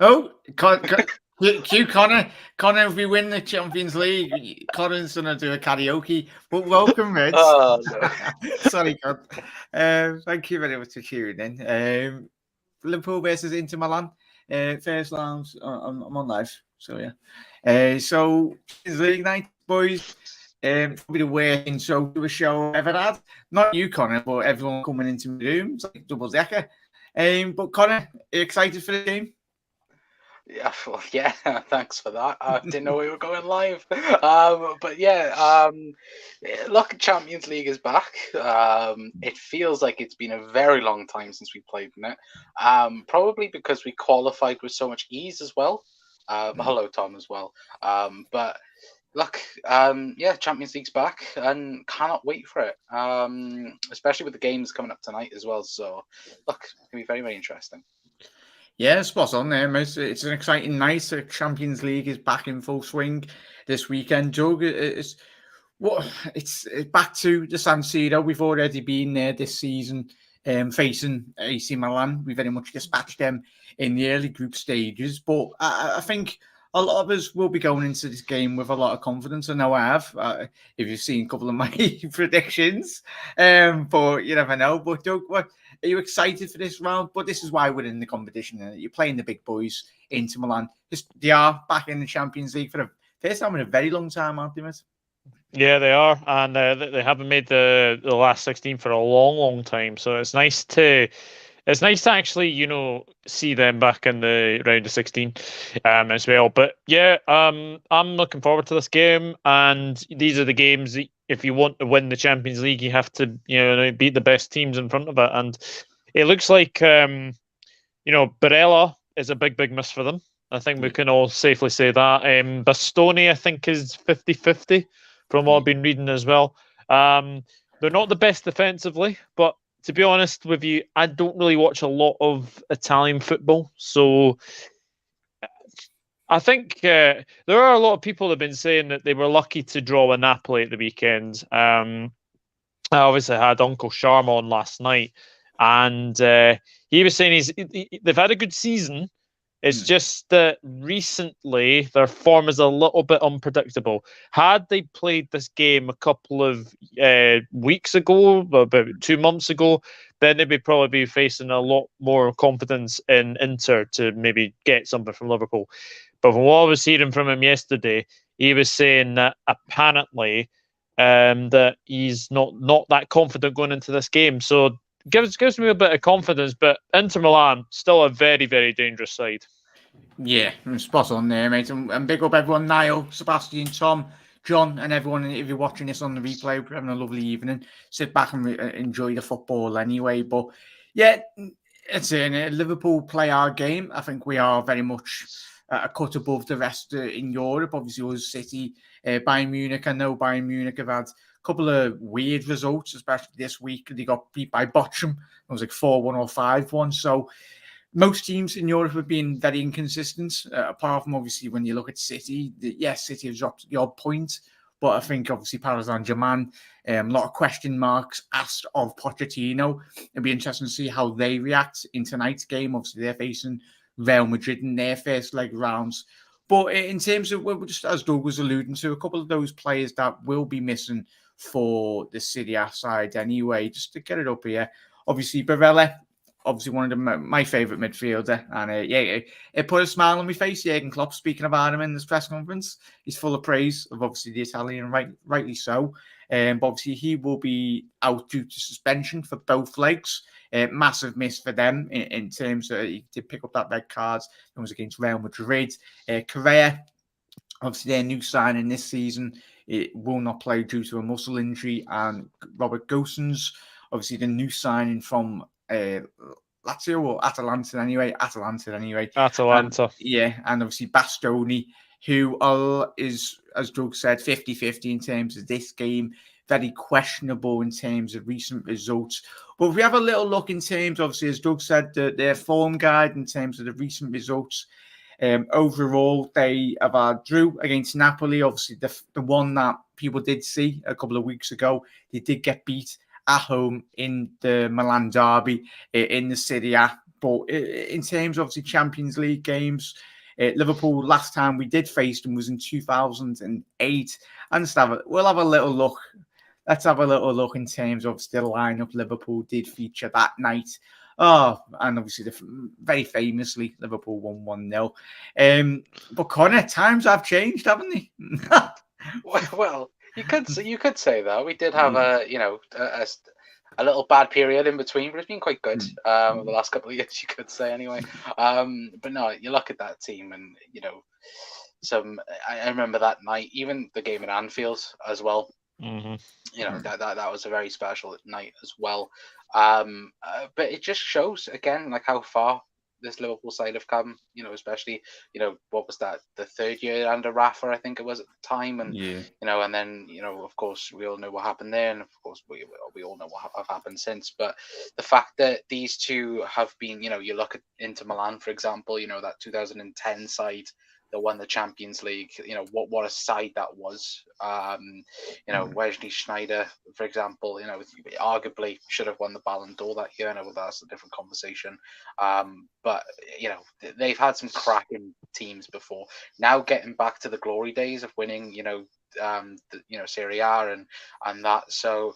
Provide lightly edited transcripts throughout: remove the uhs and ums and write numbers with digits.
Oh, Cue Connor. Connor, if we win the Champions League, Connor's going to do a karaoke. But welcome, Reds. Oh no. Sorry, Con. Thank you very much for tuning in. Liverpool versus Inter Milan. First round. I'm on live. So, yeah. So, Champions League night, boys. Probably the worst intro to a show I've ever had. Not you, Connor, but everyone coming into the room. It's like double decker. But Connor, are you excited for the game? Yeah, well, yeah. Thanks for that. I didn't know we were going live. But yeah. Look, Champions League is back. It feels like it's been a very long time since we played in it. Probably because we qualified with so much ease as well. Hello, Tom, as well. But look, yeah, Champions League's back and cannot wait for it. Especially with the games coming up tonight as well. So, look, it's gonna be very, very interesting. Yeah, spot on there, mate. It's an exciting night. The Champions League is back in full swing this weekend. Doug, it's back to the San Siro. We've already been there this season, facing AC Milan. We very much dispatched them in the early group stages, but I think a lot of us will be going into this game with a lot of confidence. I know I have, if you've seen a couple of my predictions, but you never know. But Doug, what? Are you excited for this round? But this is why we're in the competition. You're playing the big boys, Inter Milan. They are back in the Champions League for the first time in a very long time, aren't they, mate? Yeah, they are, and they haven't made the last 16 for a long, long time. So it's nice to actually see them back in the round of 16 as well. But yeah, I'm looking forward to this game, and these are the games that if you want to win the Champions League, you have to beat the best teams in front of it. And it looks like Barella is a big miss for them. I think we can all safely say that. Bastoni, I think, is 50-50 from what I've been reading as well. They're not the best defensively, but to be honest with you, I don't really watch a lot of Italian football. So I think there are a lot of people that have been saying that they were lucky to draw with Napoli at the weekend. I obviously had Uncle Sharma on last night, and he was saying they've had a good season. It's just that recently their form is a little bit unpredictable. Had they played this game a couple of weeks ago, about 2 months ago, then they'd probably be facing a lot more confidence in Inter to maybe get something from Liverpool. But from what I was hearing from him yesterday, he was saying that apparently that he's not that confident going into this game. So gives me a bit of confidence, but Inter Milan still a very, very dangerous side. Yeah, spot on there, mate. And big up everyone, Niall, Sebastian, Tom, John, and everyone. If you're watching this on the replay, we're having a lovely evening. Sit back and enjoy the football anyway. But yeah, it's a Liverpool play our game. I think we are very much a cut above the rest in Europe. Obviously, us City, Bayern Munich. I know Bayern Munich have had couple of weird results, especially this week. They got beat by Bochum. It was like 4-1 or 5-1. So most teams in Europe have been very inconsistent, apart from obviously when you look at City. Yes, City have dropped the odd point, but I think obviously Paris Saint-Germain, a lot of question marks asked of Pochettino. It'll be interesting to see how they react in tonight's game. Obviously, they're facing Real Madrid in their first leg rounds. But in terms of, just as Doug was alluding to, a couple of those players that will be missing for the Serie A side anyway, just to get it up here. Obviously, Barella, obviously one of my favourite midfielder. And it put a smile on my face. Jurgen Klopp speaking about him in this press conference. He's full of praise of obviously the Italian, rightly so. But obviously he will be out due to suspension for both legs. Massive miss for them in terms of he did pick up that red card. It was against Real Madrid. Correa, obviously their new signing this season, it will not play due to a muscle injury. And Robert Gosens, obviously the new signing from Lazio or Atalanta anyway. Atalanta. And obviously Bastoni, who is, as Doug said, 50-50 in terms of this game. Very questionable in terms of recent results. But if we have a little look in terms, obviously, as Doug said, their form guide in terms of the recent results. Overall, they have a drew against Napoli. Obviously, the one that people did see a couple of weeks ago, they did get beat at home in the Milan derby in the Serie A But in terms of the Champions League games, Liverpool last time we did face them was in 2008. And we'll have a little look. Let's have a little look in terms of the lineup Liverpool did feature that night. Oh, and obviously, very famously, Liverpool won 1-0. But Connor, times have changed, haven't they? Well, you could say that we did have a little bad period in between, but it's been quite good over the last couple of years. You could say anyway. But no, you look at that team, and I remember that night, even the game at Anfield as well. Mm-hmm. That was a very special night as well. But it just shows again like how far this Liverpool side have come, especially, what was that, the third year under Rafa, I think it was at the time. And, and then, of course, we all know what happened there. And of course, we all know what have happened since. But the fact that these two have been, you look at Inter Milan, for example, that 2010 side that won the Champions League, what a side that was. Wesley Sneijder, for example, arguably should have won the Ballon d'Or that year. I know that's a different conversation. But they've had some cracking teams before. Now getting back to the glory days of winning, Serie A and that. So,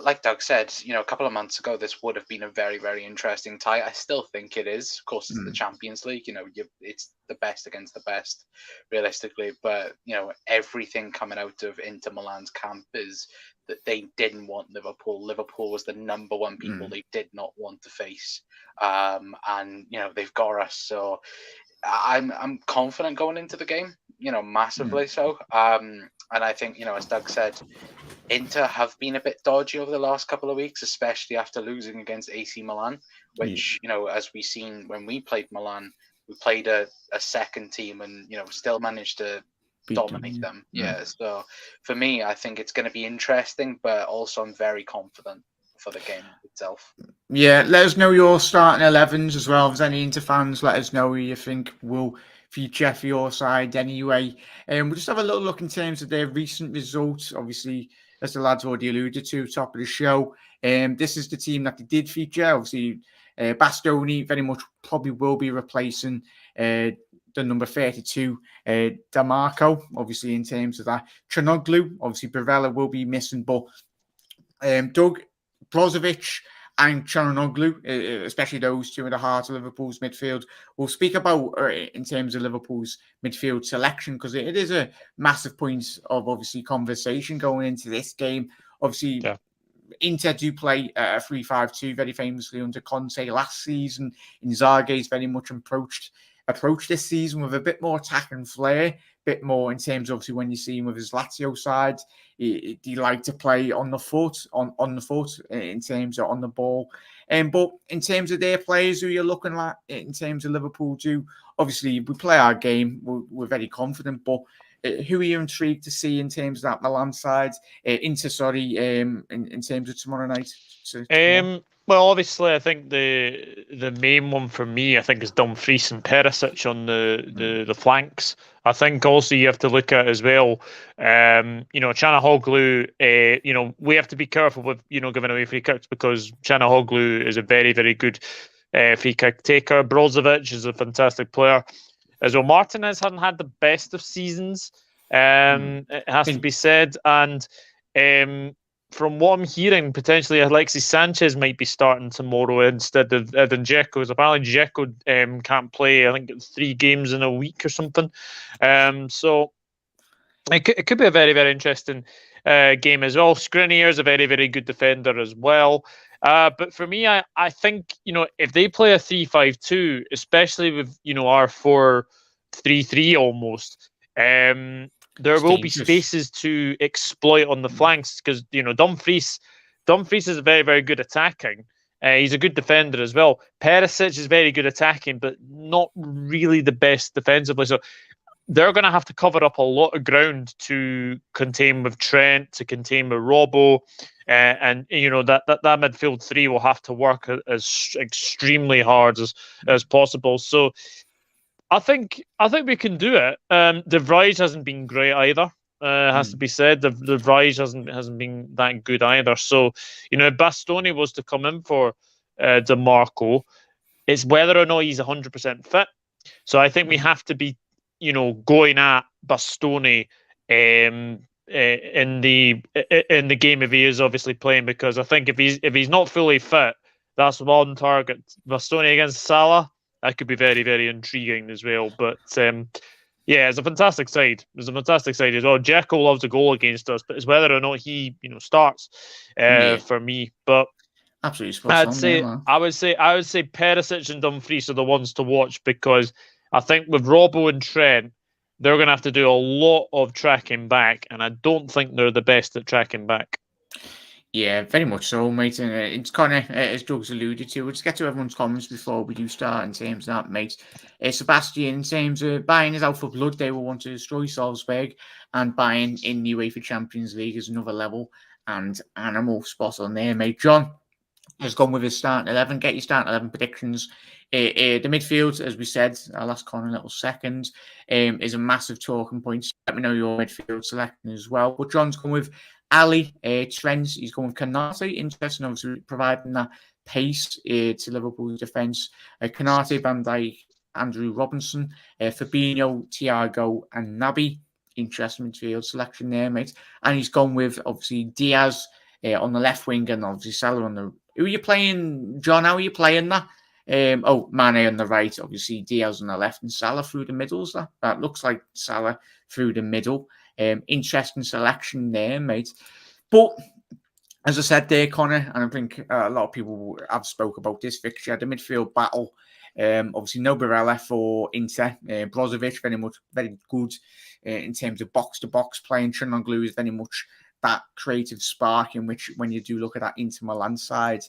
like Doug said, a couple of months ago, this would have been a very, very interesting tie. I still think it is. Of course, it's the Champions League. It's the best against the best, realistically. But everything coming out of Inter Milan's camp is that they didn't want Liverpool. Liverpool was the number one people they did not want to face, and they've got us. So I'm confident going into the game. Massively so. And I think as Doug said, Inter have been a bit dodgy over the last couple of weeks, especially after losing against AC Milan, which, as we seen when we played Milan, we played a second team and, still managed to dominate them. So for me, I think it's going to be interesting, but also I'm very confident for the game itself. Yeah, let us know your starting 11s as well. If there's any Inter fans, let us know who you think will feature for your side anyway. And we'll just have a little look in terms of their recent results. Obviously, as the lads already alluded to, top of the show. This is the team that they did feature. Obviously, Bastoni very much probably will be replacing the number 32, Damarco, obviously, in terms of that. Chanoglu, obviously, Barella will be missing, but Doug, Brozovic and Chanoglu, especially those two in the heart of Liverpool's midfield, we'll speak about in terms of Liverpool's midfield selection, because it is a massive point of, obviously, conversation going into this game. Obviously, Inter do play a 3-5-2 very famously under Conte last season. Inzaghi's very much approached this season with a bit more attack and flair, a bit more in terms of, obviously, when you see him with his Lazio side, he like to play on the foot, on the foot in terms of on the ball. But in terms of their players who you're looking at, in terms of Liverpool do, obviously we play our game, we're very confident, but who are you intrigued to see in terms of that Milan side? In terms of tomorrow night? Well, obviously, I think the main one for me, I think, is Dumfries and Perisic on the flanks. I think also you have to look at as well, Chanoglu, we have to be careful with, giving away free kicks, because Chanoglu is a very, very good free kick taker. Brozovic is a fantastic player. As well, Martinez hadn't had the best of seasons, it has to be said. And from what I'm hearing, potentially Alexis Sanchez might be starting tomorrow instead of Dzeko. Apparently Dzeko can't play, I think, 3 games in a week or something. So it could be a very, very interesting game as well. Skriniar is a very, very good defender as well. But for me, I think, if they play a 3-5-2, especially with, our 4-3-3 almost, there will be spaces to exploit on the flanks, because, Dumfries is very, very good attacking. He's a good defender as well. Perisic is very good attacking, but not really the best defensively. So they're going to have to cover up a lot of ground to contain with Trent, to contain with Robbo. And that midfield three will have to work as extremely hard as possible. So I think we can do it. De Vrij hasn't been great either. Has to be said. De Vrij hasn't been that good either. So if Bastoni was to come in for DeMarco, It's whether or not he's 100% fit. So I think we have to be, going at Bastoni in the game if he is obviously playing, because I think if he's not fully fit, that's one target. Bastoni against Salah, that could be very, very intriguing as well. But yeah, it's a fantastic side. It's a fantastic side as well. Jekyll loves a goal against us, but it's whether or not he starts for me. But absolutely spot on there, man. I would say Perisic and Dumfries are the ones to watch, because I think with Robbo and Trent, they're going to have to do a lot of tracking back, and I don't think they're the best at tracking back. Yeah, very much so, mate. And it's kind of, as Doug's alluded to, we'll just get to everyone's comments before we do start in terms of that, mate. Sebastian, in terms of Bayern is out for blood, they will want to destroy Salzburg, and Bayern in the UEFA Champions League is another level, and animal spot on there, mate. John has gone with his starting 11. Get your starting 11 predictions. The midfield, as we said, I'll ask Connor in a little second, is a massive talking point. Let me know your midfield selection as well. But John's gone with Ali, Trent, he's going with Konate. Interesting, obviously, providing that pace to Liverpool's defence. Konate, Van Dijk, Andrew Robinson, Fabinho, Thiago, and Naby. Interesting midfield selection there, mate. And he's gone with, obviously, Diaz on the left wing, and obviously Salah on the... Who are you playing, John? How are you playing that? Mane on the right, obviously Diaz on the left, and Salah through the middle. That looks like Salah through the middle. Interesting selection there, mate. But as I said there, Connor, and I think a lot of people have spoke about this fixture, the midfield battle. Obviously, no Barella for Inter. Brozovic, very good in terms of box-to-box playing. Çalhanoğlu is very much that creative spark in which, when you do look at that Inter Milan side.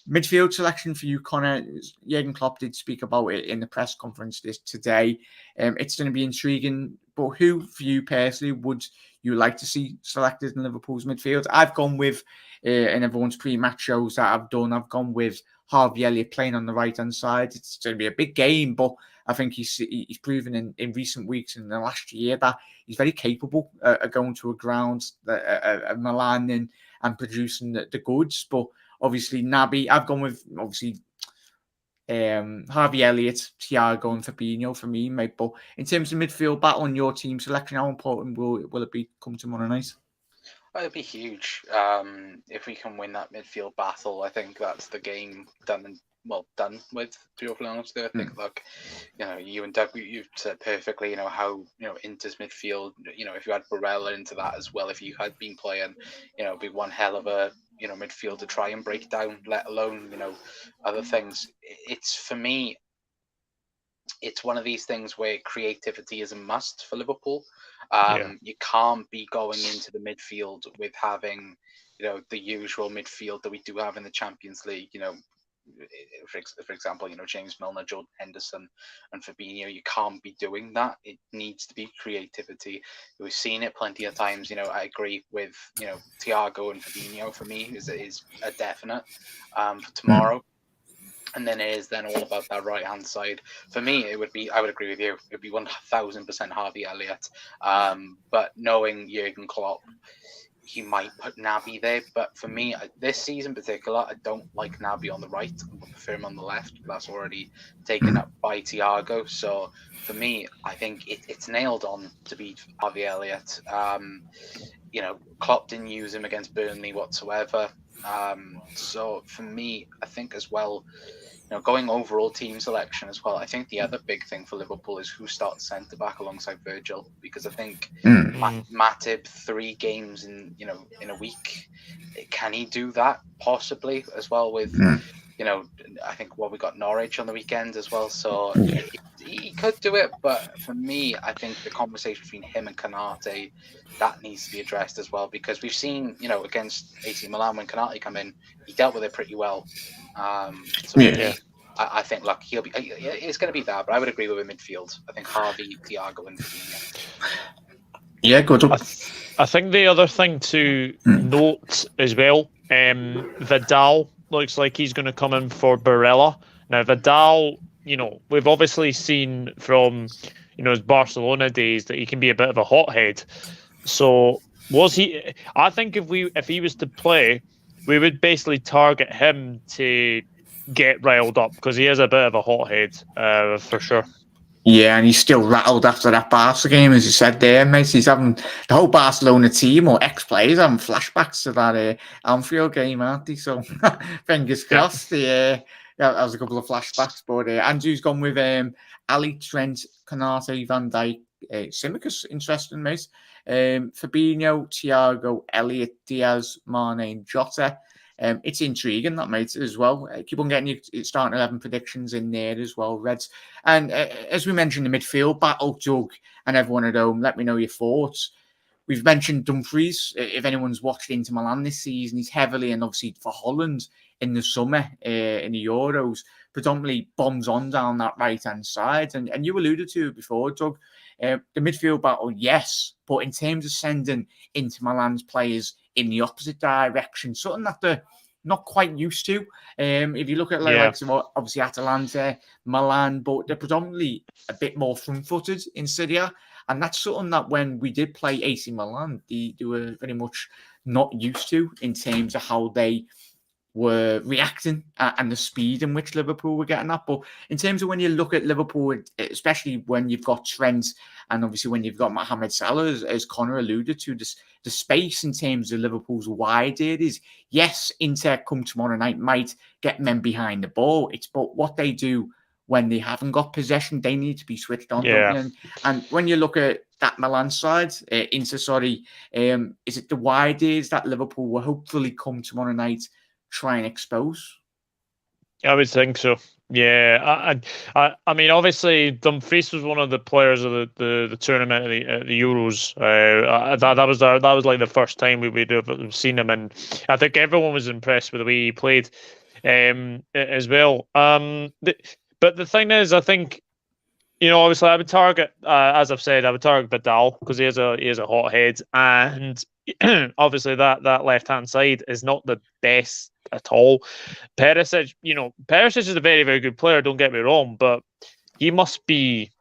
Midfield selection for you, Connor, Jurgen Klopp did speak about it in the press conference today. It's going to be intriguing, but who, for you personally, would you like to see selected in Liverpool's midfield? I've gone with, in everyone's pre-match shows that I've done, I've gone with Harvey Elliott playing on the right-hand side. It's going to be a big game, but I think he's proven in recent weeks and the last year that he's very capable of going to a ground at Milan and producing the goods. But obviously, Naby, I've gone with, obviously, Harvey Elliott, Thiago, and Fabinho for me, mate. But in terms of midfield battle and your team selection, how important will it be come tomorrow night? It'd be huge if we can win that midfield battle. I think that's the game done with. To be awfully honest, I think you and Doug, you've said perfectly. How Inter's midfield. If you had Barella into that as well, if you had been playing, it'd be one hell of a midfield to try and break down. Let alone other things. It's, for me, it's one of these things where creativity is a must for Liverpool. You can't be going into the midfield with having, the usual midfield that we do have in the Champions League. For example, James Milner, Jordan Henderson, and Fabinho. You can't be doing that. It needs to be creativity. We've seen it plenty of times. I agree with Thiago and Fabinho. For me, is a definite for tomorrow. And then it is then all about that right hand side. For me, I would agree with you. It'd be 1000% Harvey Elliott. But knowing Jurgen Klopp, he might put Naby there. But for me, this season in particular, I don't like Naby on the right. I prefer him on the left. That's already taken up by Thiago. So for me, I think it's nailed on to be Harvey Elliott. Klopp didn't use him against Burnley whatsoever. So for me, I think as well, going overall team selection as well, I think the other big thing for Liverpool is who starts centre back alongside Virgil, because I think Matip 3 games in a week, can he do that possibly as well with I think we got Norwich on the weekend as well, so he could do it. But for me, I think the conversation between him and Konate, that needs to be addressed as well, because we've seen against AC Milan, when Konate came in, he dealt with it pretty well. I think he'll be. It's going to be that, but I would agree with midfield. I think Harvey, Thiago, and Fabinho. Yeah, good. I think the other thing to note as well, Vidal looks like he's going to come in for Barella. Now, Vidal, we've obviously seen from his Barcelona days that he can be a bit of a hothead. So was he? I think if he was to play, we would basically target him to get riled up because he is a bit of a hothead, for sure. Yeah, and he's still rattled after that Barca game, as you said there, mate. He's having the whole Barcelona team or ex-players having flashbacks to that Anfield game, aren't they? So fingers crossed. Yeah, that was a couple of flashbacks. But Andrew's gone with Ali, Trent, Konate, Van Dijk, Tsimikas, interesting, mate. Fabinho, Thiago, Elliott, Diaz, Mane, and Jota. It's intriguing, that, mate, as well. Keep on getting your starting 11 predictions in there as well, Reds. And as we mentioned, the midfield battle, Doug, and everyone at home, let me know your thoughts. We've mentioned Dumfries. If anyone's watched Inter Milan this season, he's heavily, and obviously for Holland in the summer, in the Euros, predominantly bombs on down that right-hand side. And you alluded to it before, Doug. The midfield battle, yes, but in terms of sending Inter Milan's players in the opposite direction, something that they're not quite used to. If you look at like obviously Atalanta, Milan, but they're predominantly a bit more front-footed in Serie A. And that's something that when we did play AC Milan, they were very much not used to in terms of how they were reacting and the speed in which Liverpool were getting at. But in terms of when you look at Liverpool, especially when you've got Trent and obviously when you've got Mohamed Salah, as Connor alluded to, the space in terms of Liverpool's wide areas, yes, Inter come tomorrow night might get men behind the ball. It's but what they do when they haven't got possession, they need to be switched on. Yeah. And when you look at that Milan side, Inter, is it the wide areas that Liverpool will hopefully come tomorrow night try and expose? I would think so. Yeah, I mean, obviously, Dumfries was one of the players of the tournament at the Euros. That was like the first time we would have seen him, and I think everyone was impressed with the way he played, as well. But the thing is, I think, obviously, I would target, as I've said, I would target Vidal because he is a hothead, and obviously that left hand side is not the best at all. Perisic is a very, very good player, don't get me wrong, but he must be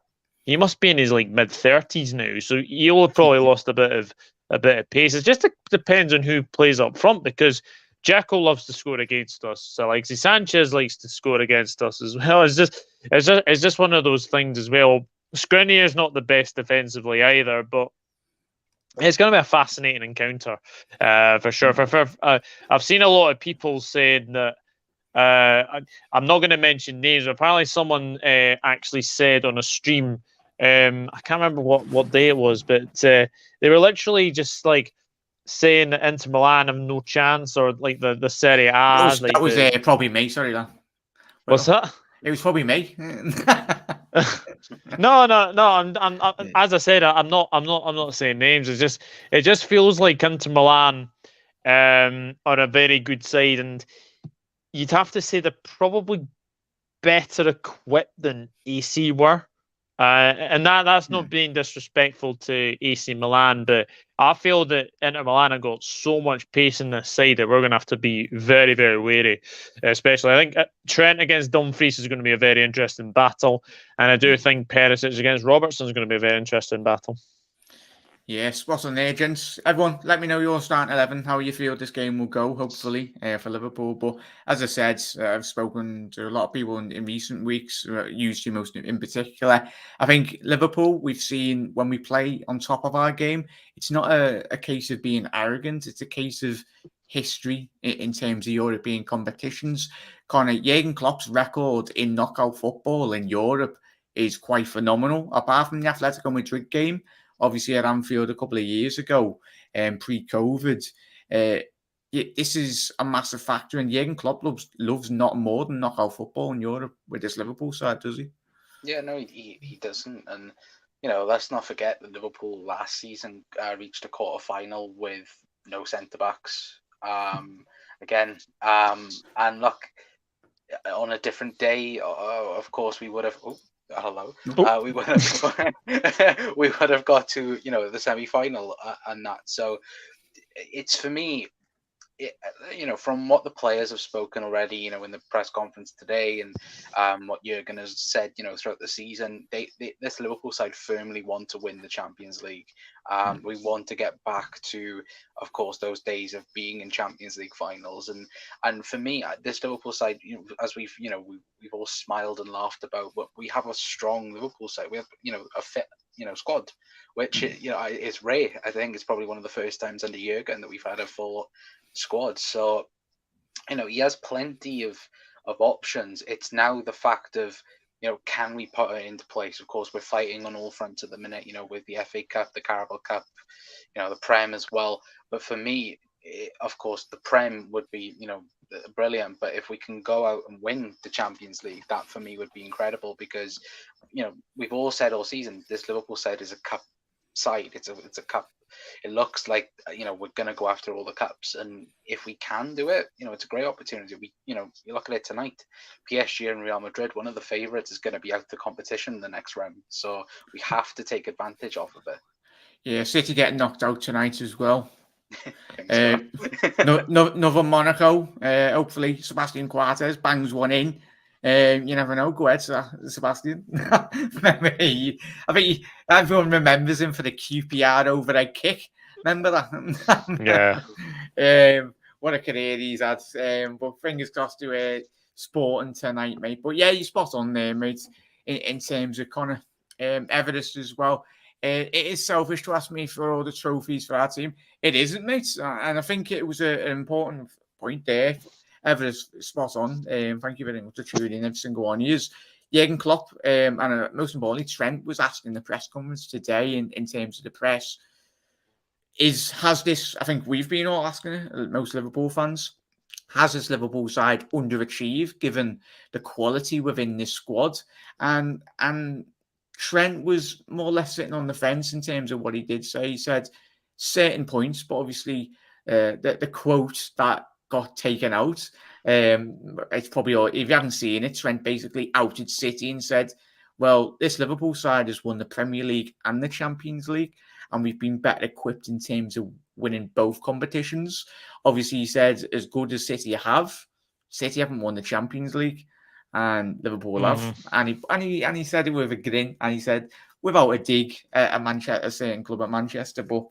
in his like mid-30s now, so he'll have probably lost a bit of pace. It just depends on who plays up front, because Dzeko loves to score against us, so Alexis Sanchez likes to score against us as well. It's just one of those things as well. Skriniar is not the best defensively either, but it's going to be a fascinating encounter, for sure. I've seen a lot of people saying that, I'm not going to mention names, but apparently someone actually said on a stream, I can't remember what day it was, but they were literally just like saying that Inter Milan have no chance, or like the Serie A. That was probably me. Sorry, Dan. What's that? It was probably me. No. I'm as I said, I'm not saying names. It just feels like Inter Milan are a very good side, and you'd have to say they're probably better equipped than AC were. And that's not being disrespectful to AC Milan, but I feel that Inter Milan have got so much pace in this side that we're going to have to be very, very wary. Especially, I think Trent against Dumfries is going to be a very interesting battle, and I do think Perisic against Robertson is going to be a very interesting battle. Yeah, spot on there, gents. Everyone, let me know your starting 11, how you feel this game will go, hopefully, for Liverpool. But as I said, I've spoken to a lot of people in recent weeks, usually most in particular. I think Liverpool, we've seen when we play on top of our game, it's not a case of being arrogant. It's a case of history in terms of European competitions. Connor, Jurgen Klopp's record in knockout football in Europe is quite phenomenal. Apart from the Atletico Madrid game, obviously at Anfield a couple of years ago, pre-COVID. This is a massive factor, and Jurgen Klopp loves not more than knockout football in Europe with this Liverpool side, does he? Yeah, no, he doesn't. And, let's not forget that Liverpool last season reached a quarter-final with no centre-backs. And look, on a different day, of course, we would have... hello. We would have got to the semi-final and that. So it's, for me, from what the players have spoken already, in the press conference today, and what Jurgen has said, throughout the season, this Liverpool side firmly want to win the Champions League. We want to get back to, of course, those days of being in Champions League finals, and for me, this Liverpool side, as we've all smiled and laughed about, but we have a strong Liverpool side. We have a fit squad, which is rare. I think it's probably one of the first times under Jurgen that we've had a full squad. So he has plenty of options. It's now the fact of can we put it into place? Of course, we're fighting on all fronts at the minute, with the FA Cup, the Carabao Cup, the Prem as well. But for me, of course, the Prem would be brilliant, but if we can go out and win the Champions League, that for me would be incredible, because we've all said all season this Liverpool side is a cup side. It's a cup. It looks like we're going to go after all the cups, and if we can do it, it's a great opportunity. You look at it tonight, PSG and Real Madrid, one of the favourites is going to be out the competition in the next round, so we have to take advantage of it. Yeah, City getting knocked out tonight as well. Another Monaco. Hopefully, Sebastian Coates bangs one in. You never know. Go ahead, Sebastian. I think everyone remembers him for the QPR overhead kick. Remember that? Yeah. What a career he's had. But fingers crossed to Sporting tonight, mate. But yeah, you're spot on there, mate. In terms of Connor, Everest as well. It is selfish to ask me for all the trophies for our team. It isn't, mate. And I think it was an important point there. Everest, spot on. Thank you very much for tuning in every single one of you. Jurgen Klopp, and most importantly, Trent was asked in the press conference today in terms of the press, has this, I think we've been all asking it, most Liverpool fans, has this Liverpool side underachieved given the quality within this squad? And Trent was more or less sitting on the fence in terms of what he did say. He said certain points, but obviously the quote that got taken out, it's probably, if you haven't seen it, Trent basically outed City and said, well, this Liverpool side has won the Premier League and the Champions League, and we've been better equipped in terms of winning both competitions. Obviously, he said, as good as City haven't won the Champions League, and Liverpool have. And he said it with a grin, and he said, without a dig at a certain club at Manchester, but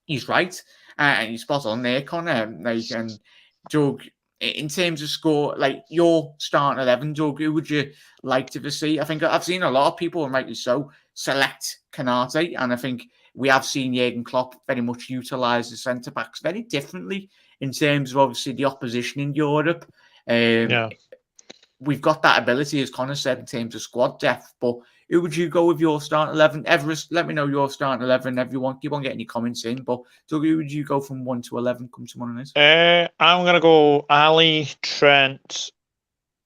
he's right, and he's spot on there, Connor. And Doug, in terms of score, like your starting 11, Doug, who would you like to see? I think I've seen a lot of people, and rightly so, select Canate, and I think we have seen Jurgen Klopp very much utilise the centre backs very differently in terms of obviously the opposition in Europe. We've got that ability, as Connor said, in terms of squad depth. But who would you go with your starting 11? Everest, let me know your starting 11. Everyone, keep on getting your comments in. But Doug, who would you go from 1 to 11? Come to one of these. I'm going to go Ali, Trent.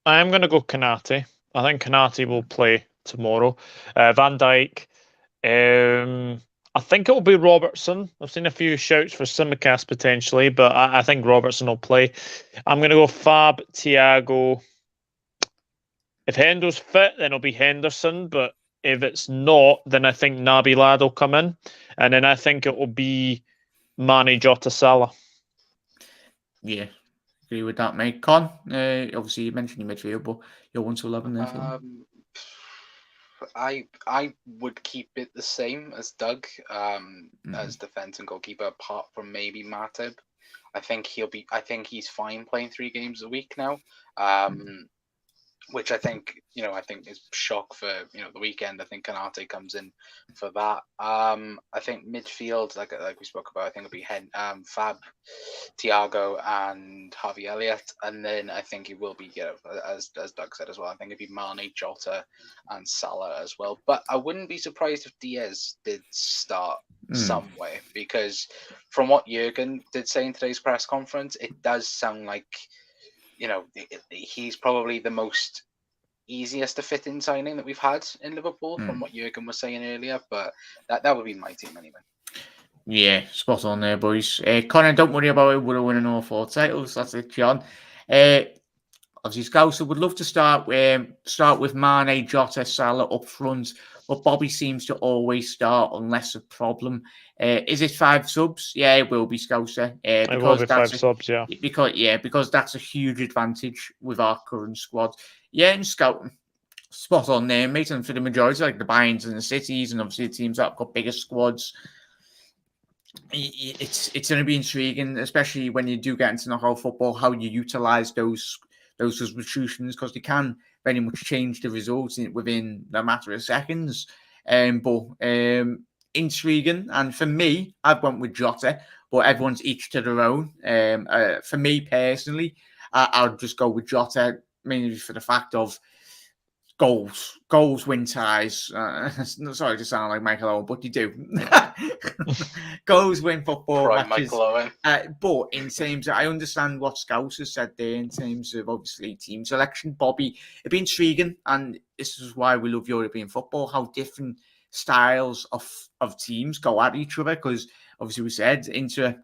I'm going to go Canate. I think Canate will play tomorrow. Van Dijk. I think it will be Robertson. I've seen a few shouts for Simicast potentially, but I think Robertson will play. I'm going to go Fab, Thiago. If Hendo's fit, then it'll be Henderson. But if it's not, then I think Naby Lad will come in. And then I think it will be Mane, Jota, Salah. Yeah, agree with that, mate. Con, obviously you mentioned your midfield, but you're 1 to 11 there. I would keep it the same as Doug, as defence and goalkeeper, apart from maybe Matip. I think he's fine playing 3 games a week now. Which I think is shock for the weekend. I think Canate comes in for that. I think midfield, like we spoke about, I think it'll be Fab, Thiago, and Harvey Elliott, and then I think it will be as Doug said as well. I think it'd be Mane, Jota, and Salah as well. But I wouldn't be surprised if Diaz did start some way, because from what Jurgen did say in today's press conference, it does sound like he's probably the most easiest to fit in signing that we've had in Liverpool, from what Jurgen was saying earlier. But that would be my team anyway. Yeah, spot on there, boys. Connor, don't worry about it. We're winning all 4 titles. That's it, John. obviously Scouser would love to start with Mane, Jota, Salah up front, but Bobby seems to always start unless a problem. Is it 5 subs? Yeah, it will be Scouser. It will Because be 5 subs, yeah. Because that's a huge advantage with our current squad. Yeah, and scouting, spot on there, mate. And for the majority, like the Bayerns and the Cities, and obviously the teams that have got bigger squads, it's going to be intriguing, especially when you do get into knockout football, how you utilize those substitutions, because they can very much change the results within a matter of seconds. But intriguing, and for me, I've went with Jota, but everyone's each to their own. For me personally, I'll just go with Jota, mainly for the fact of goals win ties. Sorry to sound like Michael Owen, but you do. Goals win football Prime matches. Michael Owen. But in terms of, I understand what Scouse has said there in terms of obviously team selection. Bobby, it'd be intriguing, and this is why we love European football, how different styles of teams go at each other, because obviously we said into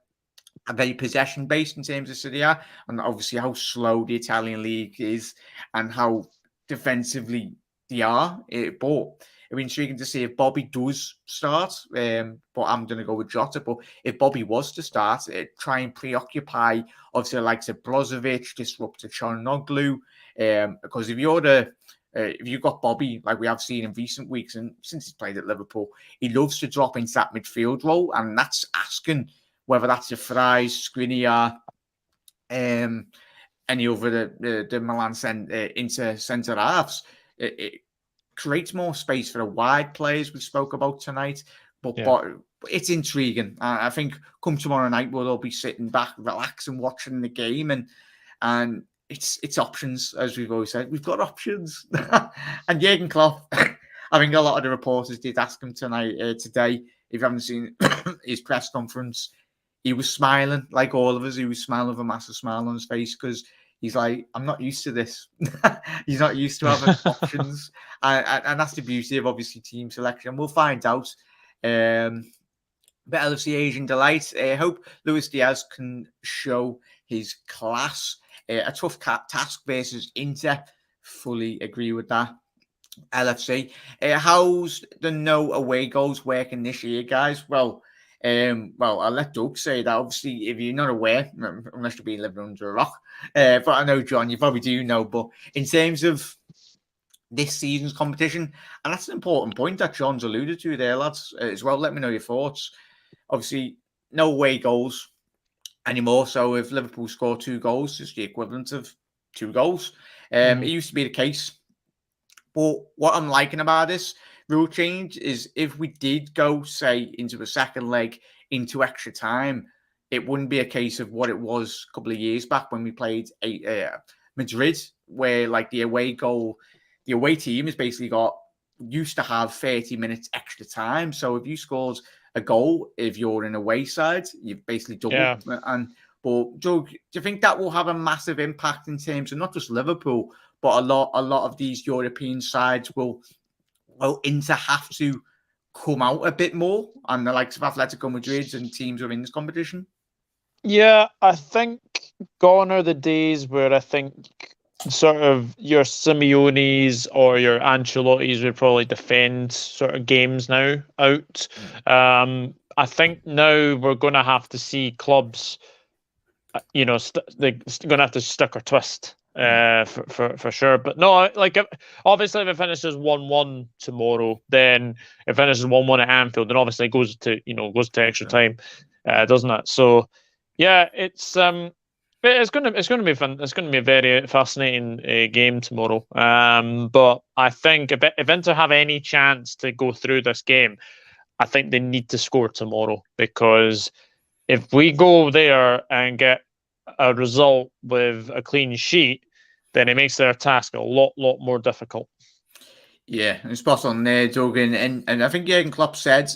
a very possession-based in terms of Serie A, and obviously how slow the Italian league is and how defensively they are. But it'll be intriguing to see if Bobby does start. But I'm going to go with Jota. But if Bobby was to start, try and preoccupy, obviously, the likes of Brozovic, disrupt Çalhanoğlu. Because if you've got Bobby, like we have seen in recent weeks, and since he's played at Liverpool, he loves to drop into that midfield role, and that's asking whether that's a Fries, Skriniar, any over the Milan into centre halves. It creates more space for the wide players we spoke about tonight. But it's intriguing. I think come tomorrow night, we'll all be sitting back, relaxing, watching the game, and it's options, as we've always said. We've got options. And Jurgen Klopp, I think a lot of the reporters did ask him today, if you haven't seen his press conference, he was smiling like all of us. He was smiling with a massive smile on his face, because he's like, I'm not used to this. He's not used to having options. And that's the beauty of, obviously, team selection. We'll find out. But LFC Asian Delight. I hope Luis Diaz can show his class. A tough task versus Inter. Fully agree with that. LFC. How's the no away goals working this year, guys? Well, I'll let Doug say that. Obviously, if you're not aware, unless you've been living under a rock, but I know, John, you probably do know. But in terms of this season's competition, and that's an important point that John's alluded to there, lads, as well. Let me know your thoughts. Obviously, no away goals anymore. So if Liverpool score 2 goals, it's the equivalent of 2 goals. It used to be the case. But what I'm liking about this rule change is if we did go, say, into a second leg, into extra time, it wouldn't be a case of what it was a couple of years back when we played Madrid, where like the away team has basically used to have 30 minutes extra time. So if you scored a goal, if you're in away side, you've basically doubled. Yeah. But Doug, do you think that will have a massive impact in terms of not just Liverpool, but a lot of these European sides will Inter have to come out a bit more, and the likes of Atletico Madrid and teams within this competition? Yeah, I think gone are the days where I think sort of your Simeones or your Ancelottis would probably defend sort of games now out. I think now we're going to have to see clubs, they're going to have to stick or twist. For sure, but no, like obviously if it finishes 1-1 tomorrow, then it finishes 1-1 at Anfield, then obviously it goes to extra time, doesn't it? So yeah, it's going to be fun. It's going to be a very fascinating game tomorrow. But I think if Inter have any chance to go through this game, I think they need to score tomorrow, because if we go there and get a result with a clean sheet, then it makes their task a lot more difficult. Yeah, and spot on there, Doug. And I think Jurgen Klopp said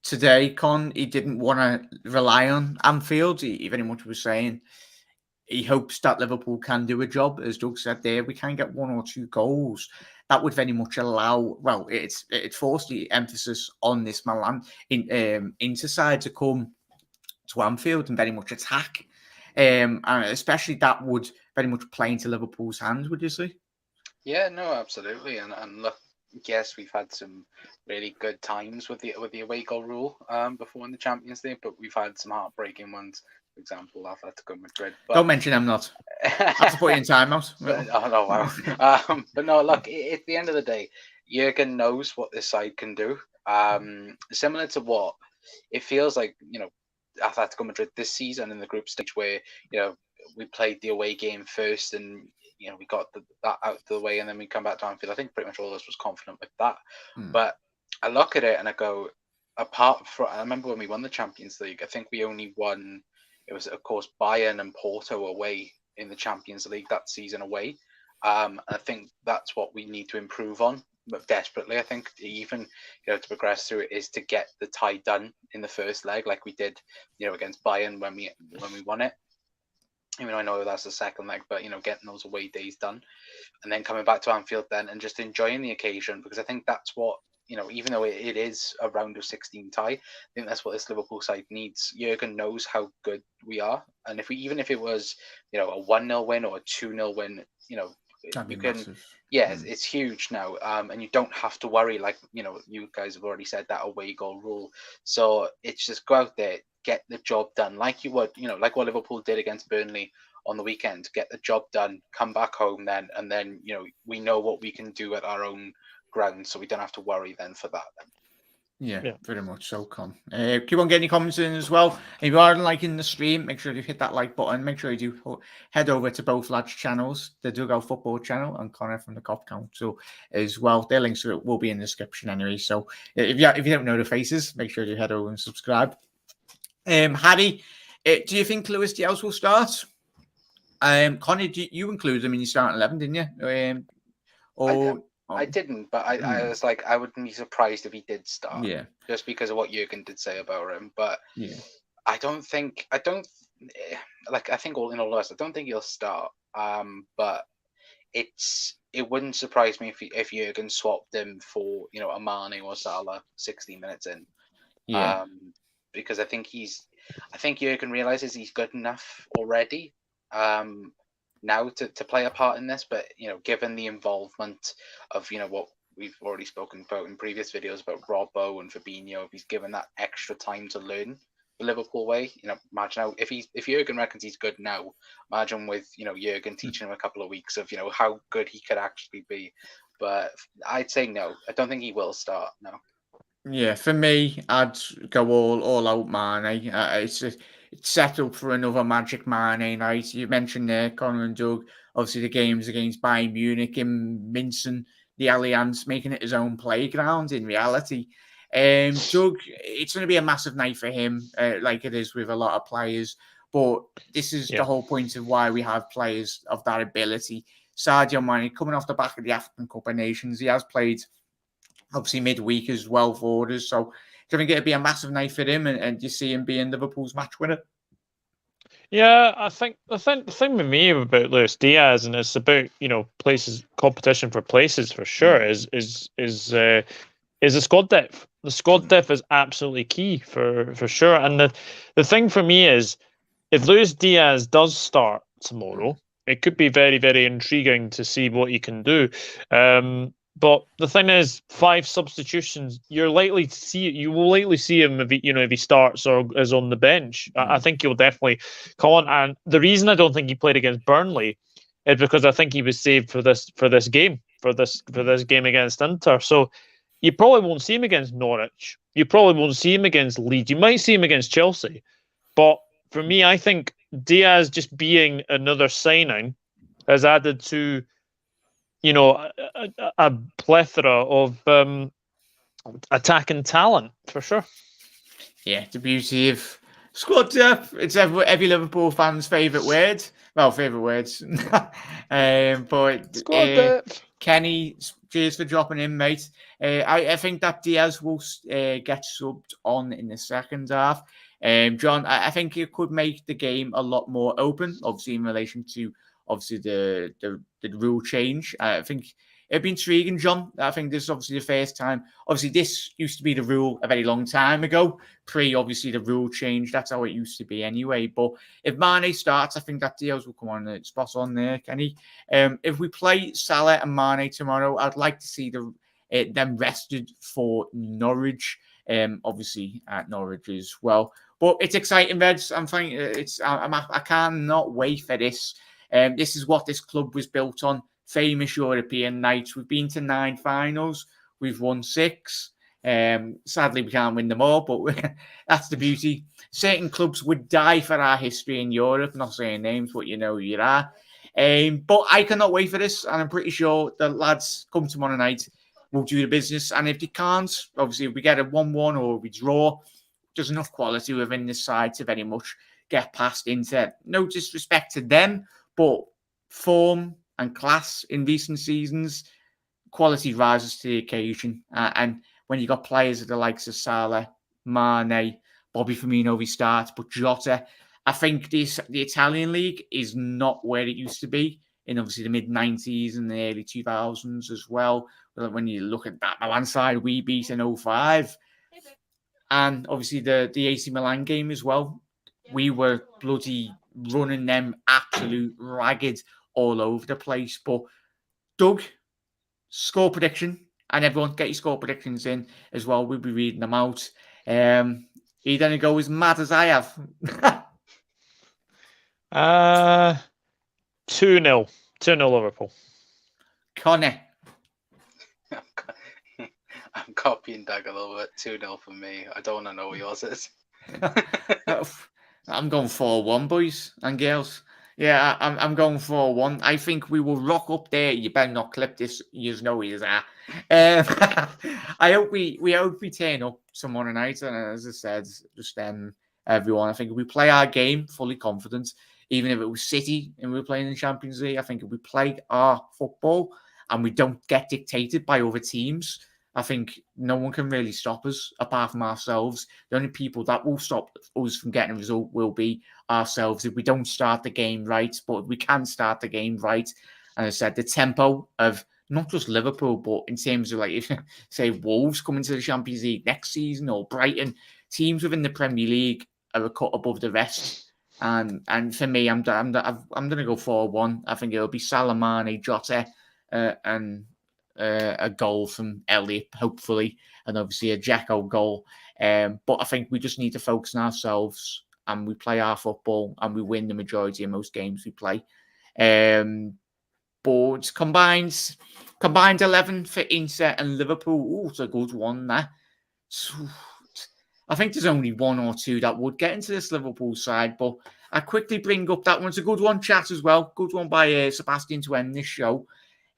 today, he didn't want to rely on Anfield. He very much was saying he hopes that Liverpool can do a job. As Doug said there, we can get 1 or 2 goals. That would very much allow, it forced the emphasis on this Milan Inter side to come to Anfield and very much attack. And especially that would very much play into Liverpool's hands, would you say? Yeah, no, absolutely. And look, yes, we've had some really good times with the away goal rule before in the Champions League, but we've had some heartbreaking ones. For example, Atletico Madrid. Don't mention them, not. I have to put you in timeout. But, oh no, wow. But no, look, at the end of the day, Jurgen knows what this side can do. Similar to what it feels like, Atletico Madrid this season in the group stage, where we played the away game first, and we got that out of the way, and then we come back to Anfield. I think pretty much all of us was confident with that. But I look at it and I go, apart from, I remember when we won the Champions League, I think we only won. It was, of course, Bayern and Porto away in the Champions League that season away. I think that's what we need to improve on desperately. I think even to progress through it is to get the tie done in the first leg, like we did against Bayern when we won it. Even though I know that's the second leg, but getting those away days done, and then coming back to Anfield then and just enjoying the occasion, because I think that's what even though it is a round of 16 tie, I think that's what this Liverpool side needs. Jurgen knows how good we are, and even if it was a 1-0 win or a 2-0 win, That'd you be can, massive. it's huge now, and you don't have to worry, like you guys have already said, that away goal rule. So it's just go out there, get the job done, like you would, like what Liverpool did against Burnley on the weekend. Get the job done, come back home then, and then we know what we can do at our own ground, so we don't have to worry then for that. Yeah, very much so, Con. Keep on getting your comments in as well. If you are liking the stream, make sure you hit that like button. Make sure you do head over to both lads' channels, the Dugout Football channel and Connor from the Cop Council as well. Their links will be in the description anyway. So if you don't know the faces, make sure you head over and subscribe. Harry, do you think Luis Diaz will start? Connor, you included him in your starting 11, didn't you? I didn't, but I was like, I wouldn't be surprised if he did start. Yeah. Just because of what Jurgen did say about him. But yeah, I think all in all honesty, I don't think he'll start. But it wouldn't surprise me if Jurgen swapped him for a Mane or Salah 16 minutes in. Yeah. Because I think Jurgen realizes he's good enough already. Now to play a part in this, but given the involvement of what we've already spoken about in previous videos about Robbo and Fabinho, if he's given that extra time to learn the Liverpool way, imagine how if Jurgen reckons he's good now, imagine with Jurgen teaching him a couple of weeks of how good he could actually be. But I'd say no. I don't think he will start. No. Yeah, for me, I'd go all out Mane. It's set up for another magic Mane night. You mentioned there, Connor and Doug, obviously the games against Bayern Munich, him mincing the Allianz, making it his own playground in reality. Doug, it's going to be a massive night for him, like it is with a lot of players. But this is the whole point of why we have players of that ability. Sadio Mane, coming off the back of the African Cup of Nations, he has played obviously midweek as well for us. So do you think it'd be a massive night for him, and you see him being Liverpool's match winner? Yeah, I think the thing with me about Luis Diaz, and it's about places, competition for places for sure, is the squad depth. The squad depth is absolutely key for sure. And the thing for me is, if Luis Diaz does start tomorrow, it could be very, very intriguing to see what he can do. But the thing is, 5 substitutions, you will likely see him if he starts or is on the bench. I think he'll definitely come on. And the reason I don't think he played against Burnley is because I think he was saved for this game against Inter. So you probably won't see him against Norwich. You probably won't see him against Leeds. You might see him against Chelsea. But for me, I think Diaz just being another signing has added to a plethora of attacking talent for sure. Yeah, the beauty of squad depth. It's every Liverpool fan's favourite word. Well, favourite words. But Squad depth. Kenny, cheers for dropping in, mate. I think that Diaz will get subbed on in the second half. John, I think it could make the game a lot more open, obviously in relation to the rule change. I think it'd be intriguing, John. I think this is obviously the first time. Obviously, this used to be the rule a very long time ago. Obviously, the rule changed. That's how it used to be anyway. But if Mane starts, I think that Diaz will come on the spot on there, Kenny. If we play Salah and Mane tomorrow, I'd like to see them rested for Norwich. Obviously at Norwich as well. But it's exciting, Reds. I cannot wait for this. This is what this club was built on. Famous European nights. We've been to 9 finals. We've won 6. Sadly, we can't win them all, but that's the beauty. Certain clubs would die for our history in Europe. Not saying names, but you know who you are. But I cannot wait for this, and I'm pretty sure the lads come tomorrow night will do the business. And if they can't, obviously, if we get a 1-1 or we draw, there's enough quality within this side to very much get past Inter. No disrespect to them, but form and class in recent seasons, quality rises to the occasion. And when you got players of the likes of Salah, Mane, Bobby Firmino restarts, but Jota, I think the Italian league is not where it used to be in obviously the mid-90s and the early 2000s as well. When you look at that Milan side, we beat in 05. And obviously the AC Milan game as well. We were bloody running them absolute ragged all over the place. But Doug, score prediction. And everyone, get your score predictions in as well. We'll be reading them out. He didn't go as mad as I have. 2-0. 2-0 Liverpool. Connor. I'm copying Doug a little bit. 2-0 for me. I don't want to know what yours is. I'm going 4-1, boys and girls. Yeah, I'm going 4-1. I think we will rock up there. You better not clip this. You know he is. I hope we turn up tomorrow night. And as I said, just everyone. I think if we play our game fully confident, even if it was City and we were playing in the Champions League, I think if we play our football and we don't get dictated by other teams, I think no one can really stop us apart from ourselves. The only people that will stop us from getting a result will be ourselves if we don't start the game right. But if we can start the game right, and as I said, the tempo of not just Liverpool, but in terms of like, if say Wolves coming to the Champions League next season or Brighton, teams within the Premier League are a cut above the rest. And for me, I'm going to go 4-1. I think it'll be Salah, Mane, Jota, and a goal from Elliott, hopefully, and obviously a Dzeko goal. But I think we just need to focus on ourselves and we play our football and we win the majority of most games we play. But combined 11 for Inter and Liverpool. Oh, it's a good one there. I think there's only 1 or 2 that would get into this Liverpool side, but I quickly bring up that one. It's a good one, chat, as well. Good one by Sebastian to end this show.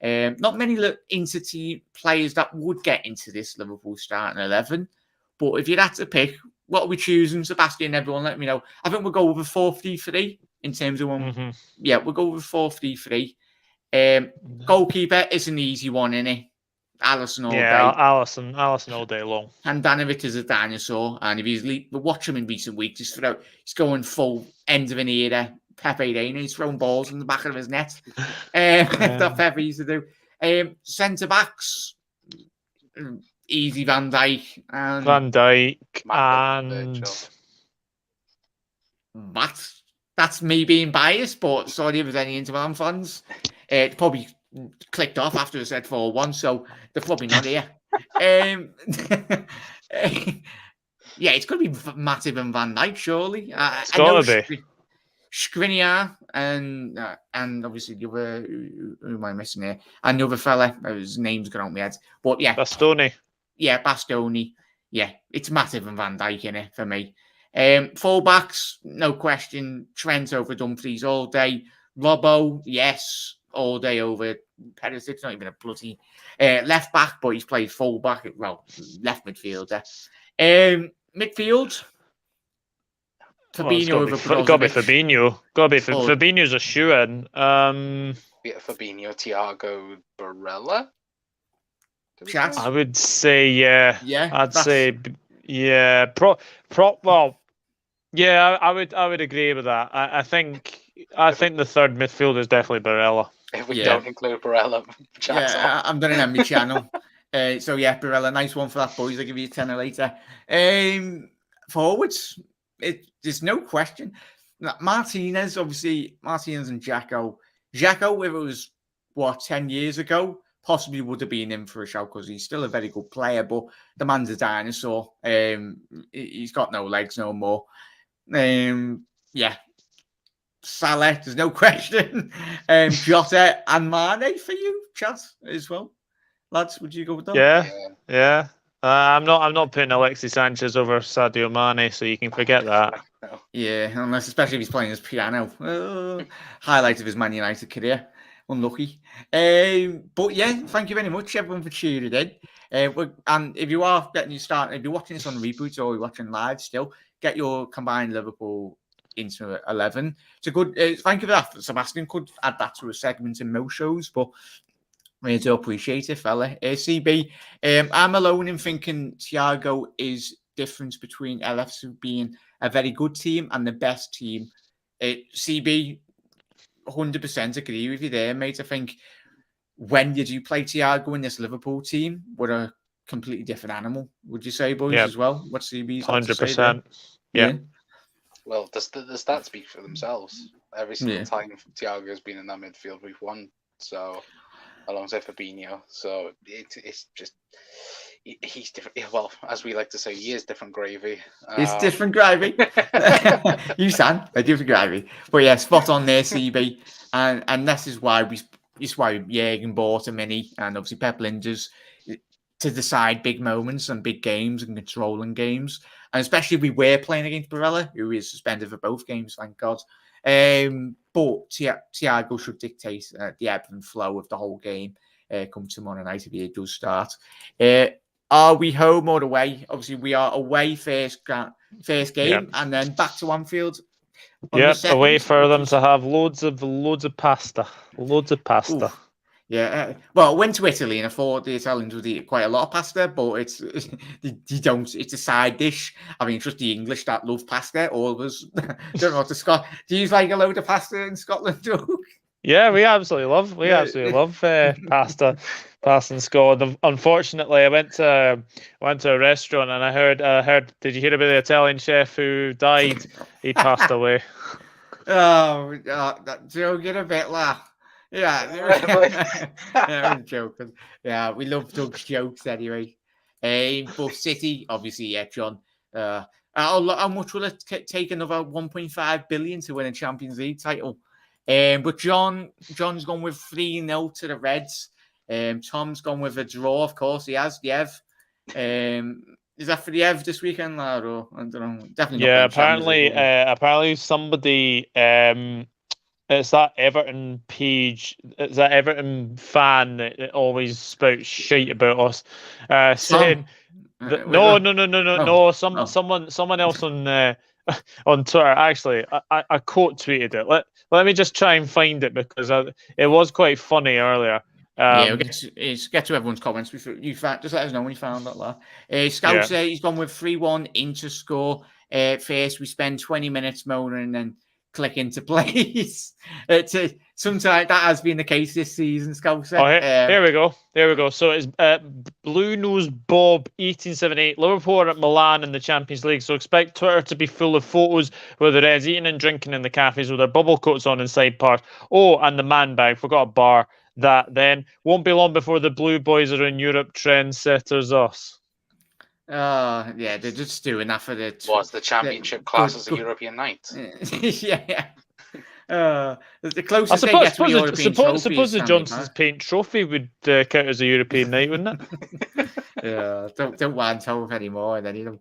Not many Inter team players that would get into this Liverpool starting 11, but if you had to pick, what are we choosing, Sebastian? Everyone, let me know. I think we'll go with a 4-3-3 in terms of one. Mm-hmm. Yeah, we'll go with 4-3-3. Goalkeeper is an easy one, isn't it? Alisson all day. Yeah, Alisson all day long. Handanovic is a dinosaur, and if he's watch him in recent weeks, he's going full end of an era. Pepe Reina, he's throwing balls in the back of his net. That Pepe used to do. Centre backs, easy Van Dijk and that's me being biased, but sorry if there's any Inter Milan fans. It probably clicked off after I said 4-1, so they're probably not here. Yeah, it's going to be Matip and Van Dijk, surely. It's got to be. Skriniar and obviously the other, who am I missing here? And the other fella, his name's gone out my head. But yeah. Bastoni. Yeah, Bastoni. Yeah, it's Matip and Van Dijk in it for me. Fullbacks, no question. Trent over Dumfries all day. Robbo, yes, all day over Perisic. It's not even a bloody left back, but he's played fullback. Well, left midfielder. Midfield. Fabinho over Brozovic. Got to be Fabinho. Fabinho's a shoe-in. Fabinho, Thiago, Barella. I would say yeah. I'd say yeah. Well, yeah. I would agree with that. I think the third midfielder is definitely Barella. If we don't include Barella, I'm going to end my channel. So yeah, Barella, nice one for that, boys. I'll give you a tenner later. Forwards, there's no question. Martinez and Xhaka. Xhaka, if it was 10 years ago, possibly would have been in for a shout because he's still a very good player, but the man's a dinosaur. He's got no legs no more. Salah, there's no question. Jota and Mane for you, Chaz, as well. Lads, would you go with that? Yeah. I'm not putting Alexis Sanchez over Sadio Mane, so you can forget that. Yeah, unless especially if he's playing his piano. Highlight of his Man United career. Unlucky. But yeah, thank you very much, everyone, for tuning in. And if you are getting you started, if you're watching this on Reboot or you're watching live still, get your combined Liverpool into 11. It's a good. Thank you for that. Sebastian could add that to a segment in most shows, but really do appreciate it, fella. CB, I'm alone in thinking Thiago is difference between LFC being a very good team and the best team. CB, 100% agree with you there, mate. I think when did you play Thiago in this Liverpool team? We're a completely different animal, would you say, boys, as well? What CB's 100%. Yeah. Well, the stats speak for themselves. Every single time Thiago has been in that midfield, we've won. So, alongside Fabinho. So, it's just... He's different. Well, as we like to say, he is different gravy. It's different gravy. You sound like different gravy. But yeah, spot on there, CB. And this is why Jürgen bought a mini and obviously Pep Linders to decide big moments and big games and controlling games. And especially we were playing against Barella, who is suspended for both games, thank God. But Thiago should dictate the ebb and flow of the whole game come tomorrow night if he does start. Are we home or away? Obviously, we are away first game and then back to Anfield. Away for them to have loads of pasta. Oof. Yeah, well, I went to Italy and I thought the Italians would eat quite a lot of pasta, but it's a side dish. I mean, it's just the English that love pasta. All of us don't know what to Scott. Do you like a load of pasta in Scotland, Doug? Yeah, we absolutely love pasta in Scotland. Unfortunately, I went to a restaurant and I heard. Did you hear about the Italian chef who died? He passed away. Joe, get a bit laugh. Yeah, I'm joking. Yeah, we love Doug's jokes anyway. But City, obviously, John. How much will it take another 1.5 billion to win a Champions League title? But John's gone with 3-0 to the Reds. Tom's gone with a draw, of course. He has the Ev. Is that for the Ev this weekend, lad? Or I don't know. Definitely. Yeah, apparently somebody. It's that Everton page. It's that Everton fan that always spouts shite about us, saying no. Someone else on Twitter. Actually, I quote tweeted it. Let me just try and find it because it was quite funny earlier. We'll get to everyone's comments. Just let us know when you found that, lad. Scout say he's gone with 3-1 into score. First, we spend 20 minutes moaning and then click into plays. Sometimes that has been the case this season, Scout. There we go. So it's Blue Nose Bob 1878. Liverpool are at Milan in the Champions League, so expect Twitter to be full of photos with the Reds eating and drinking in the cafes with their bubble coats on inside parts. Oh, and the man bag. Forgot a bar. That then won't be long before the Blue Boys are in Europe trendsetters us. Yeah, they're just doing that for the championship class as a European night. Yeah. The closest they get to a European trophy. Suppose the Johnson's Paint Trophy would count as a European night, wouldn't it? Yeah, don't want to anymore. And then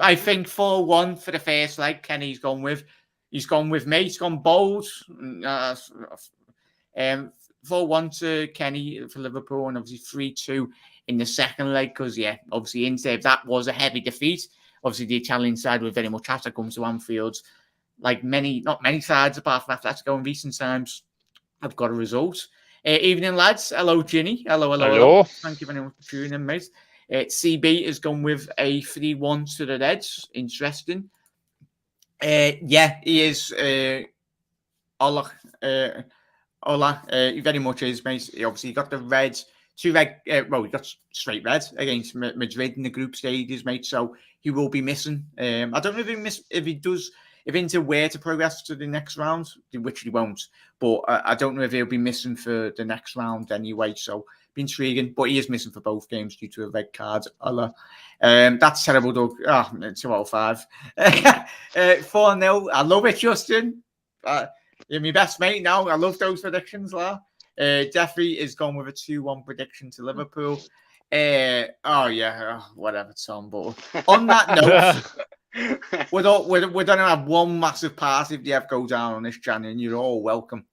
I think 4-1 for the first leg. Kenny's gone with. He's gone with me. He's gone bold. 4-1 to Kenny for Liverpool, and obviously 3-2 in the second leg. Because obviously Inter, that was a heavy defeat. Obviously the Italian side would very much have to come to Anfield. Like not many sides apart from Atletico in recent times have got a result. Evening, lads. Hello, Ginny. Hello. Thank you very much for tuning in, mate. CB has gone with a 3-1 to the Reds. Interesting. He is. Ola, he very much is, mate. He obviously got the red, he got straight red against Madrid in the group stages, mate. So he will be missing. I don't know if Inter were to progress to the next round, which he won't. But I don't know if he'll be missing for the next round anyway. So be intriguing. But he is missing for both games due to a red card. Ola. That's terrible, Doug. 2 out of 5. 4-0. I love it, Justin. You're my best mate now. I love those predictions, La. Jeffrey is gone with a 2-1 prediction to Liverpool. Whatever, Tom. But on that note, we're going to have one massive party if you ever go down on this January, and you're all welcome.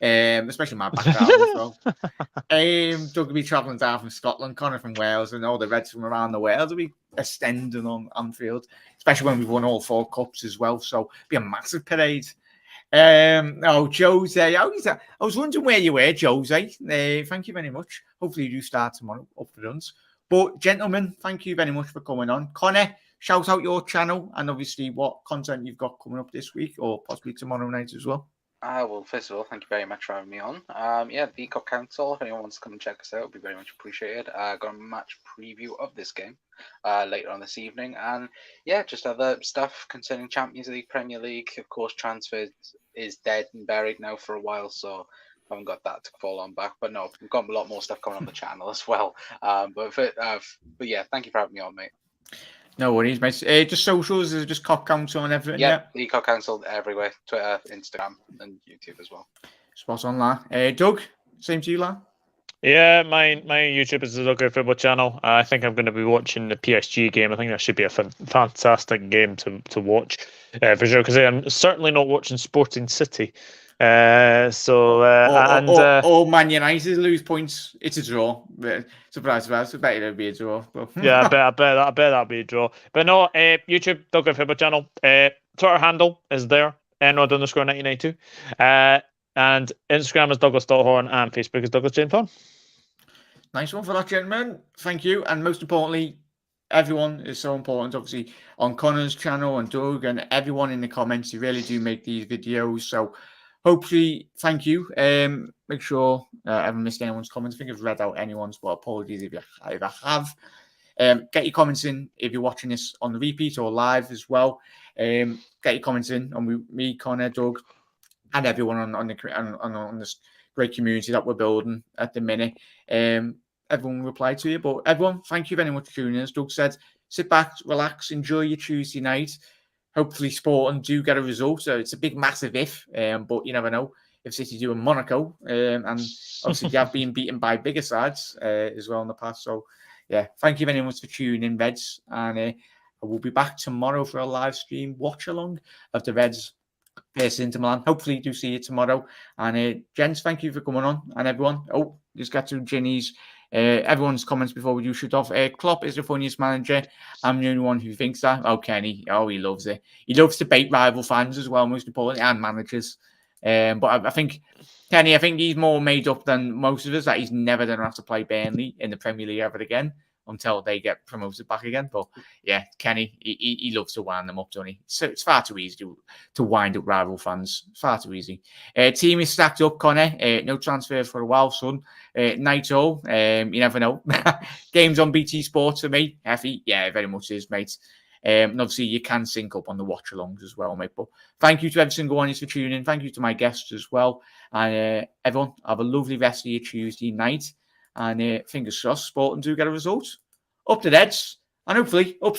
Especially my background as well. Doug will be travelling down from Scotland, Connor from Wales, and all the Reds from around the world will be extending on Anfield, especially when we've won all 4 cups as well. So it'll be a massive parade. Jose. I was wondering where you were, Jose. Thank you very much. Hopefully you do start tomorrow up for runs. But gentlemen, thank you very much for coming on. Connor, shout out your channel and obviously what content you've got coming up this week or possibly tomorrow night as well. Well, first of all, thank you very much for having me on. The Eco Council, if anyone wants to come and check us out, it would be very much appreciated. Got a match preview of this game later on this evening. And just other stuff concerning Champions League, Premier League. Of course, transfers is dead and buried now for a while, so I haven't got that to fall on back. But no, we've got a lot more stuff coming on the channel as well. But thank you for having me on, mate. No worries, mate. Just socials, is it just Cop Council and everything? Yeah, Eco Council everywhere, Twitter, Instagram, and YouTube as well. Spot on, La. Doug, same to you, La. Yeah, my YouTube is the Doug Football channel. I think I'm going to be watching the PSG game. I think that should be a fantastic game to watch for sure, because I'm certainly not watching Sporting City. Or Man United lose points. It's a draw. Surprise! I bet it'll be a draw. Yeah, I bet that'll be a draw. But no, YouTube Doug Football channel. Twitter handle is there. Nod_1992. And Instagram is Douglas.Horn and Facebook is Douglas James Horn. Nice one for that, gentlemen. Thank you. And most importantly, everyone is so important, obviously, on Connor's channel and Doug and everyone in the comments. You really do make these videos. So hopefully, thank you. Make sure I haven't missed anyone's comments. I think I've read out anyone's, but apologies if I have. Get your comments in if you're watching this on the repeat or live as well. Get your comments in on me, Connor, Doug, and everyone on this great community that we're building at the minute. Everyone will reply to you. But everyone, thank you very much for tuning in. As Doug said, sit back, relax, enjoy your Tuesday night. Hopefully Sporting do get a result. So it's a big, massive if, but you never know. If City do in Monaco, and obviously they have been beaten by bigger sides as well in the past. So, thank you very much for tuning in, Reds. And I will be back tomorrow for a live stream watch-along of the Reds versus Inter Milan. Hopefully do see you tomorrow. And gents, thank you for coming on. And everyone, just got to Ginny's. Everyone's comments before we do shoot off. Klopp is the funniest manager. I'm the only one who thinks that. Kenny. He loves it. He loves to bait rival fans as well, most importantly, and managers. But I think, Kenny, he's more made up than most of us that he's never going to have to play Burnley in the Premier League ever again until they get promoted back again. But Kenny, he loves to wind them up, doesn't he? So it's far too easy to wind up rival fans. Far too easy. Team is stacked up, Connor. No transfer for a while, son. Night all. You never know. Games on BT Sports for me. Effie, very much is, mate. And obviously you can sync up on the watch-alongs as well, mate. But thank you to every single one of you for tuning in. Thank you to my guests as well. And everyone, have a lovely rest of your Tuesday night. And fingers crossed, Sporting do get a result. Up the Reds, and hopefully up